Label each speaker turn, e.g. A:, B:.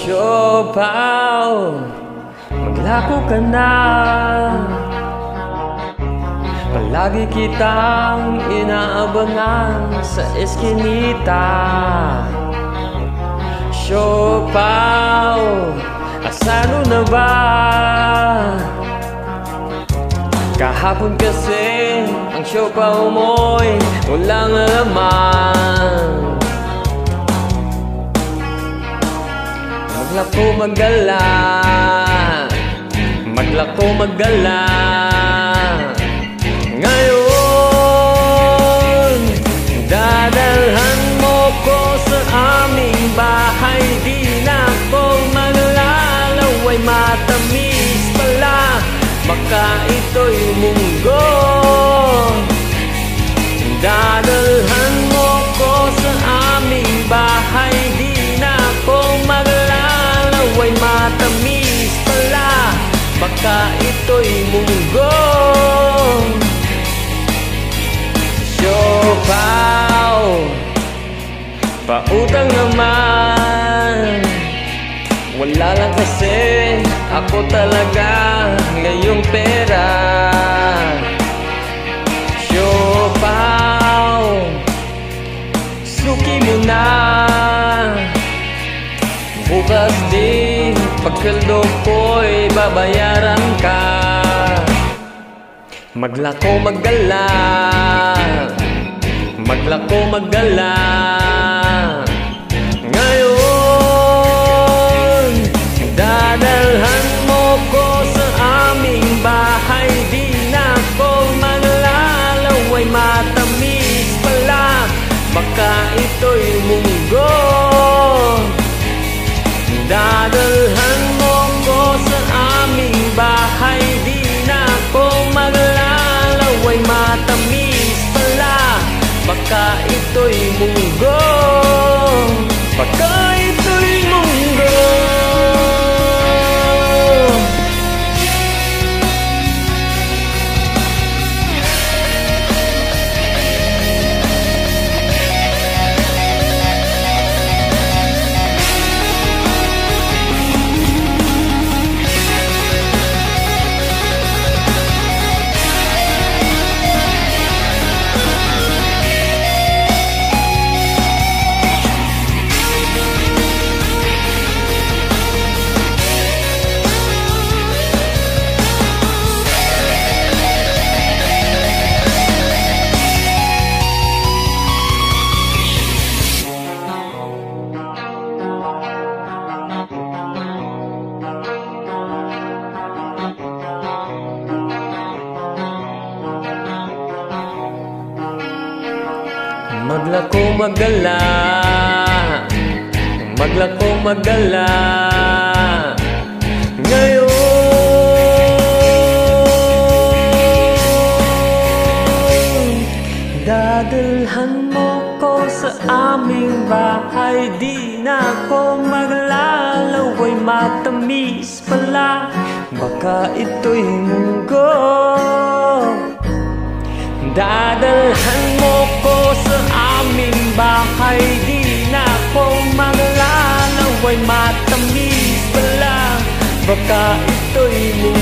A: Siopaw, maglako ka na. Palagi kitang inaabangan sa eskinita. Siopaw, asano na ba? Kahapon kasi ang siopaw mo'y walang laman. Maglako magala, maglako magala. Ngayon, dadalhan mo ko sa aming bahay. Di na ko maglalaway, matamis pala, baka ito'y munggo. Dadalhan mo ko sa aming bahay. Di na ko maglalaway, matamis pala, baka ito'y munggo. Siopaw, pautang naman. Wala lang kasi ako talaga ngayong pera. Siopaw, suki mo na. Bukas di pagkaldo ko'y babayaran ka. Maglako magala, maglako magala. Ngayon, dadalhan mo ko sa aming bahay. Di na ko maglalaway, matamis pala, baka ito'y munggo. Dadalhan mo ko sa aming bahay. Di na ko maglalaway, matamis pala, baka ito'y munggo. Baka ito'y munggo. Maglako magala, maglako magala. Ngayon, dadalhan mo ko sa aming bahay. Di na ko maglalaway, matamis pala, baka ito'y munggo. Dadalhan mo ko sa aming bahay. Di na ko maglalaway, matamis pala, baka ito'y munggo.